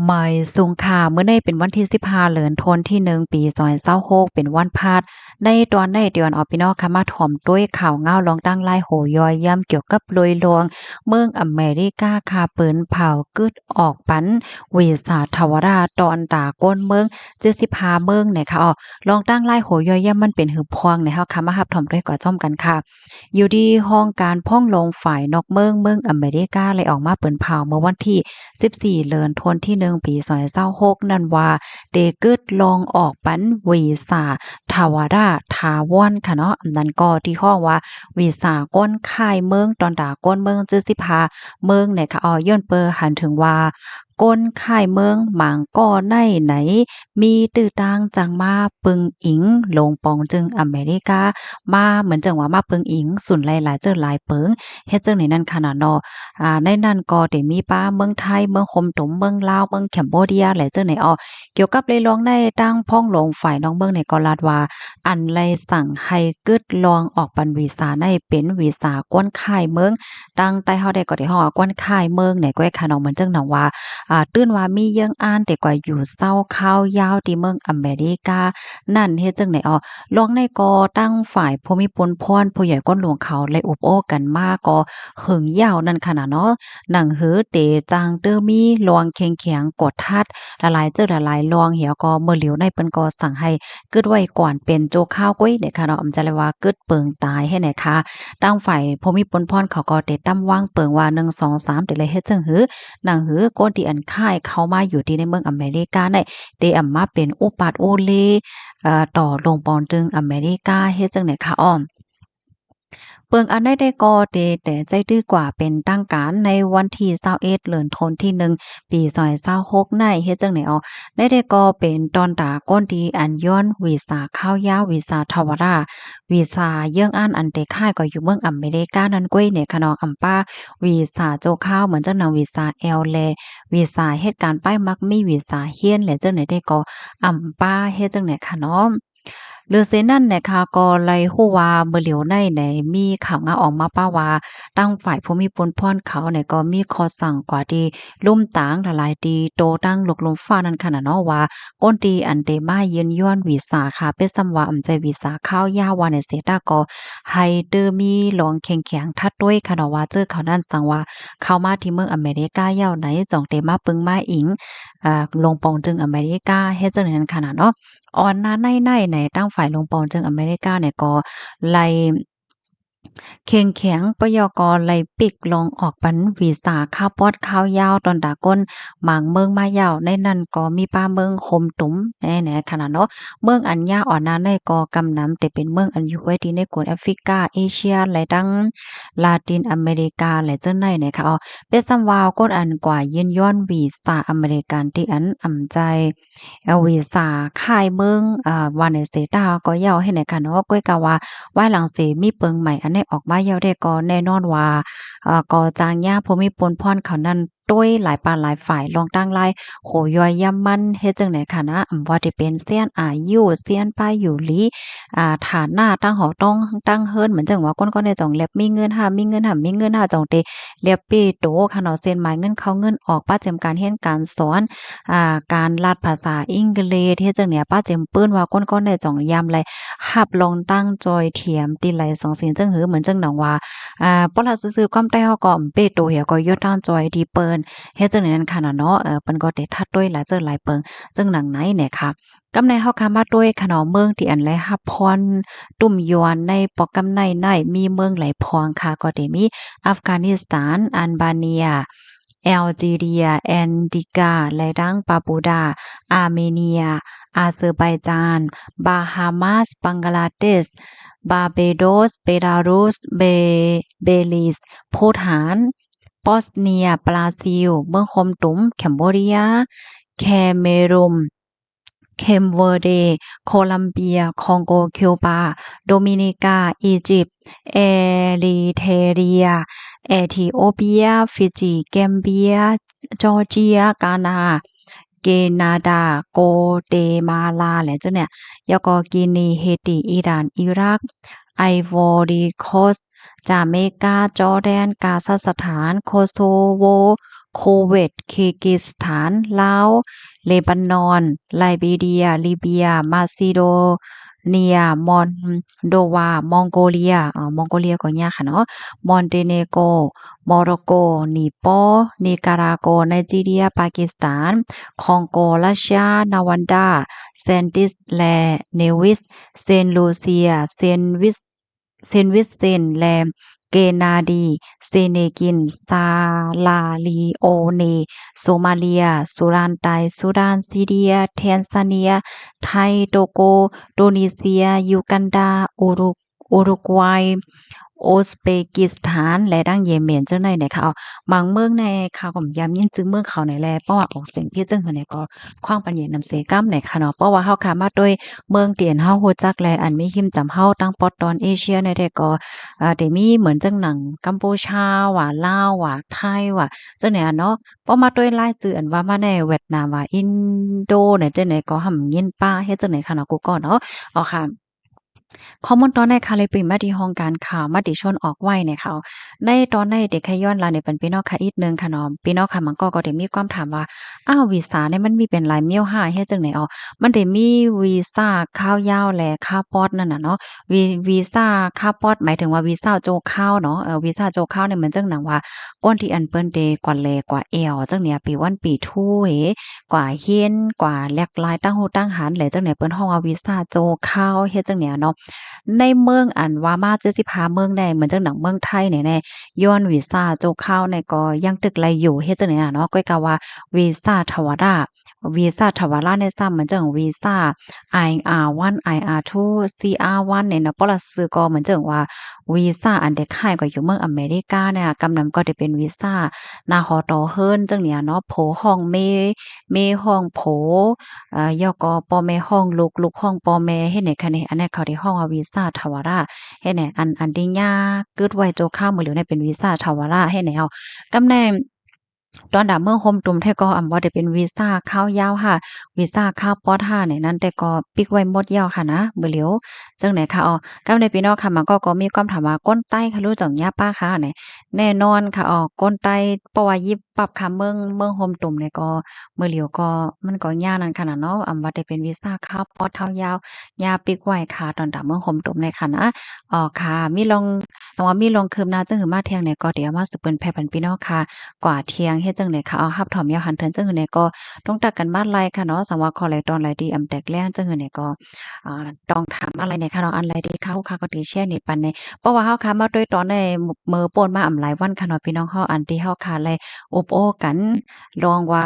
หมายสุงค่ะเมื่อในเป็นวันที่15เดือนธันวาคมที่1ปี2026เป็นวันพฤหัสในตอนในเดือนเอาพี่น้องค่ะมาถ่อมด้วยข่าวเงาลองตั้งไล่โหย่อยย่ำเกี่ยวกับลุยลวงเมืองอเมริกาค่ะปืนเผากึดออกปันวีสาทวราตอนตาก้นเมือง75เมืองเนี่ยค่ะลองตั้งไล่โหย่อยย่ำมันเป็นหืบพวงเนี่ยเฮาค่ะมารับถ่อมด้วยก่อจ้อมกันค่ะอยู่ที่ห้องการพ่องลงฝ่ายนอกเมืองอเมริกาเลยออกมาเปิ้นเผาเมื่อวันที่14เดือนธันวาคมที่1ปี2026นั่นว่าเดกึดลองออกปันวีซ่าทาวาราถาวรค่ะเนาะอันนั้นก็ที่ห้องว่าวีซ่าก้นค่ายเมืองตอนดาก้นเมืองจื้อ15เมืองเนี่ยค่ะย้อนเปอหันถึงว่าก้นค่ายเมืองหมางก้อในไหนมีตื้อตางจังมาปึงอิงลงปองจึงอเมริกามาเหมือนจังว่ามาปึงอิงสุนหลายๆเจ้อหลายเปิงเฮ็ดจังในนั้นขนาดเนาะ ในนั้นก็ได้มีป้าเมืองไทยเมืองคมตุมเมืองลาวเมืองแคมโบเดียหลายจังไหนเกี่ยวกับเลยลองได้ตั้งพ้องลงฝ่ายน้องเมืองในก็ลาดว่าอันไลสั่งให้กึดลองออกปันวีซาในเป็นวีซากวนค่ายเมืองตั้งใต้เฮาได้ก็ได้ฮ้อกวนค่ายเมืองเนี่ยก็ให้ค่ะน้องเหมือนจังหนังว่าตื้นว่ามีเยังอ่านแต่กว่าอยู่เศร้าข้าวยาวที่เมืองอเมริกานั่นเฮ็ดจังไหนลองในก็ตั้งฝ่ายภูมิพลพรผู้ใหญ่ก้นหลวงเขาเลยอุบโอ้กันมาก็หึงยาวนั่นขนาดเนาะ หนังหือเตจางเตอมีลวงเข็งๆกดทัดละลายเจอละลายลวงเหี่ยวก็เมื่อเหลียวในเปิ้นก็สั่งให้กึดไว้ก่อนเป็นโจข้าวก้อยเนี่ยค่ะเนาะอำจะเลยว่ากึดเปิงตายให้ไหนคะตั้งฝ่ายภูมิพลพรเขาก็ได้ตั้มวางเปิงว่า1 2 3ได้เลยเฮ็ดจังหือหนังหือก้นที่อันค่ายเข้ามาอยู่ที่ในเมืองอเมริกาได้ได้อำมาเป็นอุปาทโอเลต่อลงปอนจึงอเมริกาเฮ็ดจังไหนคะเปิงอันได้ก็เตแต่ใจดื้อกว่าเป็นตั้งการในวันที่21เดือนธันวาคมที่1ปี2026ในเฮ็ดจังได๋ได้ก็เป็นตอนตาก้นดีอันย้อนวีซ่าข้าวยาววีซ่าทวาราวีซ่าเยื่องอันอันเตค่ายก็อยู่เมืองอเมริกานั่นก้วยเนี่ยคะเนาะอำป้าวีซ่าโจข้าวเหมือนจังหนังวีซ่าแอลแลวีซ่าเฮ็ดการป้ายมักมีวีซ่าเฮียนและจังได๋ได้ก็อำป้าเฮ็ดจังได๋คะเนาะ เรือเซนั่นนะคะก็ไลฮู้ว่าเมื่อเหลียวในมีข่าวงาออกมาป้าว่าตั้งฝ่ายผู้มีพลพรเขาเนี่ยก็มีข้อสั่งกว่าที่ลุ่มตางหลายๆตีโตตั้งลกลมฟ้านั่นค่ะน่ะเนาะว่าก้นตีอันเตมายืนย้อนวีซ่าค่ะเป็นสำว่าอำใจวีซ่าข้าวยาวว่าในเสตาก็ให้เตอมีลองแข็งๆทัดด้วยค่ะเนาะว่าเจอเขานั่นสั่งว่าเข้ามาที่เมืองอเมริกายาวไหนจ่องเตมาปึงมาอิงลงปองจึงอเมริกาเฮ็ดจังนั้นค่ะน่ะเนาะ อ่อนนาในตั้งฝ่ายลงปอนจึงอเมริกาเนี่ยก็ไล่เข้งแข็งปยกไล่ปิกลองออกปันวีซ่าข้าวปอดข้าวยาวตอนดาก้นหมางเมืองมายาวในนั้นก็มีป้าเมืองคมตุ๋มแหน่ๆขนาดเนาะเมืองอันยาอ่อนนาในก็กำนำแต่เป็นเมืองอันอยู่ไว้ที่ในกวนแอฟริกาเอเชียและดังลาตินอเมริกาและเจ้าในเนี่ยค่ะเป็นสำวาวกดอันกว่ายืนย้อนวีซ่าอเมริกันที่อันอำใจ วีซ่าค่ายเมืองว่าในเสตาก็ยาวให้ในค่ะเนาะก้อยกะว่าว่าหลังเสมีเปิงใหม่อันนี้ออกมายาวได้ก็แน่นอนว่าก็จางยาภูมิพลพรเขานั้นด้วยหลายปานหลายฝ่ายลองตั้งหลายโหย่อยย่ำมันเฮ็ดจังได๋ค่ะนะว่าที่เป็นเซียนอายุเซียนป้ายอยู่หลีฐานหน้าตั้งหอต้องตั้งเฮิรนเหมือนจังว่าก้นๆได้จ่องแลบมีเงินหามีเงินหามีเงินหาจ่องเตเรียบเป้โตค่ะเนาะเซ็นหมายเงินเข้าเงินออกป้าแจมการเรียนการสอน การลัดภาษาอังกฤษเฮ็ดจั่งเนี่ยป้าเจิมปื้นว่าก้นๆได้จ่องยามไลหับลองตั้งจอยเทียมติไหลสองเสียงจั่งหือเหมือนจั่งหนังว่าปอลาซื่อๆความใต้เฮาก็เป้โตเหี่ยก็ยอดตั้งจอยที่เปิ้นเฮ็ดจั่งนั้นค่ะน่ะเนาะเปิ้นก็ได้ทัดด้วยหลายเจอหลายเปิงซึ่งหนังไหนเนี่ยค่ะกำในเฮาคามาด้วยขนมเมืองที่อันแลฮับพรตุ่มยวนในปอกกำในมีเมืองไหลพองค่ะก็ได้มีอัฟกานิสถานอัลบาเนีย แอลจีเรียแอนติกาและดังปาปูดาอาร์เมเนียอาเซอร์ไบจานบาฮามาสบังกลาเทศบาร์เบโดสเบลารุสเบลิสโพธานบอสเนียบราซิลเมืองคมตุมแคมโบเดียแคเมรูนเคมเวอร์เดโคลัมเบียคองโกคิวบาโดมินิกาอียิปต์เอริเทเรียเอธิโอเปียฟิจิแกมเบียจอร์เจียกานาเกนาดาโกเตมาลาและเจ้าเนี่ยแล้วก็กินีเฮติอิหร่านอิรักไอวอรีโคสต์จาเมกาจอร์แดนกาซัสถานโคโซโว โคเวตคีร์กิสถานลาวเลบานอนไลบีเรียลิเบียมาซิโดเนียมอนโดวามองโกเลียมองโกเลียก็ยากค่ะเนาะมอนเตเนโกโมร็อกโกนีปอลนิการาโกไนจีเรียปากีสถานคองโกรัสเซียนาวันดาเซนติสและเนวิสเซนต์ลูเซียเซนต์วิสเซนต์และเกนาดีเซเนกินซาลาลีโอเนโซมาเลียสุรานไตสุดานซีเรียแทนซาเนียไทยโตโกโดนีเซียยูกันดาอุรุกวัยอุซเบกิสถานและดั้งเยเมนจังได๋เนี่ยค่ะบางเมืองในค่ะก็ย้ำยินจึงเมืองเขาในแลเพราะว่าออกเสียงที่จังหือเนี่ยก็ขว้างปัญญานำเสกำในค่ะเนาะเพราะว่าเฮาค่ะมาด้วยเมืองเตียนเฮาฮู้จักแลอันมีหิมจำเฮาตั้งปอดตอนเอเชียในแต่ก็ได้มีเหมือนจังหนังกัมพูชาว่าลาวว่าไทยว่าจังเนี่ยเนาะเพราะมาด้วยรายชื่ออันว่ามาในเวียดนามว่าอินโดเนี่ยจังไหนก็ห่ำยินป้าเฮ็ดจังไหนค่ะเนาะกูก็เนาะอ๋อค่ะ ข้อมูลตอนในค่ะเลยเป็นมาที่ห้องการข่าวมติชนออกไว้เนี่ยค่ะในตอนในเด็กขย้อนลาเนี่ยเป็นพี่น้องค่ะอีกหนึ่งค่ะเนาะพี่น้องค่ะมันก็ได้มีความถามว่าอ้าววีซ่าเนี่ยมันมีเป็นหลายเมี่ยวห้าเฮ็ดจังไหนอ๋อมันได้มีวีซ่าข้าวยาวและข้าวปอดนั่นน่ะเนาะวีซ่าข้าวปอดหมายถึงว่าวีซ่าโจข้าวเนาะวีซ่าโจข้าวเนี่ยมันจังหนังว่าก้นที่อันเปิ้นเดกว่าแลกว่าแอวจังเนี่ยปีวันปีทู้กว่าเฮียนกว่าแลกลายตั้งหูตั้งหันแหละจังเนี่ยเปิ้นฮ้องว่าวีซ่าโจข้าวเฮ็ดจังเนี่ยเนาะ ในเมืองอันว่ามา75เมืองได้เหมือนจังหนังเมืองไทยเนี่ยแน่ย้อนวีซ่าโจกข้าวเนี่ยก็ยังตึกไหลอยู่เฮ็ดจังได๋น่ะเนาะก้อยกะว่าวีซ่าทวาราเนี่ยซ้ำเหมือนจังวีซ่า IR1 IR2 CR1 เนี่ยเนาะปลัสซื้อก็เหมือนจังว่าวีซ่าอันเด็กค่ายก็อยู่เมืองอเมริกาเนี่ยกำนำก็ได้เป็นวีซ่านาฮอตอเฮิรนจังเนี่ยเนาะโผห้องเมห้องโผ ย่อก็ปอแม่ห้องลูกห้องปอแม่เฮ็ดไหนคะนี่อันนี้เขาที่ห้องว่าวีซ่าทวาราเฮ็ดไหนอันที่ย่ากึดไว้โจข้ามมื้อเหลียวเนี่ยเป็นวีซ่าทวาราเฮ็ดไหนเอากำแหน่งตอนดาเมืองโฮมตุ่มแท้ก็ว่าได้เป็นวีซ่าข้าวยาวค่ะวีซ่าข้าวปอดค่ะในนั้นแต่ก็ปิกไว้หมดยาวค่ะนะมื้อเหลียวจังไหนคะอ๋อกำในพี่น้องค่ะมันก็มีความถามว่าก้นใต้ค่ะรู้จักยาป้าค่ะไหนแน่นอนค่ะก้นใต้เพราะว่ายิบปรับค่ะเมืองโฮมตุ่มเนี่ยก็ มื้อเหลียวก็มันก็ยาวนั่นขนาดเนาะว่าได้เป็นวีซาข้าวปอดข้าวยาวยาปิกไว้ค่ะตอนดาเมืองหมตุ่มในค่ะนะค่ะมีลองจังว่ามีลองคืบหน้าจังหือมาเที่ยงเนี่ยก็เดี๋ยวมาสืบเปิ้นแผ่ปันพี่น้องค่ะกว่าเที่ยงเฮ็ดจังได๋ค่ะรับถอมยาวหันเทินจังหือเนี่ยก็ต้องตักกันมาไลค่ะเนาะสังว่าขอไหลตอนไหลดีแตกแรงจังหือเนี่ยก็ต้องถามอะไรเนี่ยค่ะเนาะอันไหลดีค่ะฮู้ค่ะก็ดีแชร์นี่ปันในเพราะว่าเฮาค่ะมาด้วยตอนในมื้อโปนมาหลายวันค่ะเนาะพี่น้องเฮาอันที่เฮาค่ะเลยอุบโอ้กันลองว่า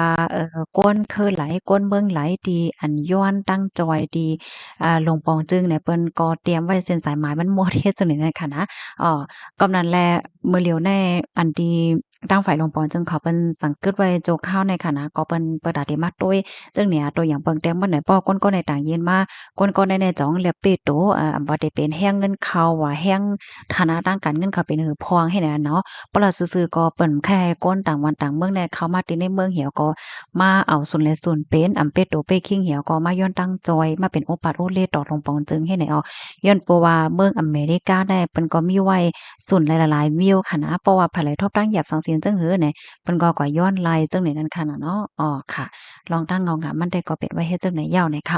ก้นคือไหลก้นเมืองไหลดีอันย้อนตั้งจอยดีหลวงปองจึงเนี่ยเปิ้นก็เตรียมไว้เส้นสายหมายมันหมดเฮ็ดจังได๋นั่นค่ะนะกำนั้นแลมื้อเหลียวแน่อันที่ทางฝ่ายหลวงปองจึงเขาเปิ้นสังกึดไว้โจกข้าวในค่ะนะก็เปิ้นอาจสิมาตุ้ยจึงเนี่ยตัวอย่างเปิงแต้มบ่ไหนป้อก้นก็ในต่างเย็นมาก้นก็ในจ่องแลเปโตบ่ได้เป็นแฮงเงินเข้าว่าแฮงฐานะทางการเงินเขาเป็นหือพองให้นั่นเนาะปล่าซื่อๆก็เปิ้นแค่ก้นต่างวันต่างเมืองในเข้ามาติในเมืองเหี่ยวก็ มาเอาส่วนและส่วนเป็นเป็ดโตเป้คิงเหี่ยวก็มาย้อนตั้งจอยมาเป็นโอปัดโอเล่ต่อลงปองจึงให้ไหนเอาย้อนเพราะว่าเมืองอเมริกาได้เปิ้นก็มีไว้ส่วนหลายๆวิวค่ะนะเพราะว่าภายหลายทบตั้งหยับสังเสียนจังหือเนี่ยเปิ้นก็ย้อนไล่จังไหนนั่นค่ะเนาะค่ะลองตั้งเงางามมันได้ก็เป็นไว้เฮ็ดจังไหนยาวไหนค่ะ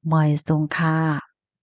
เมยสูงค่ะ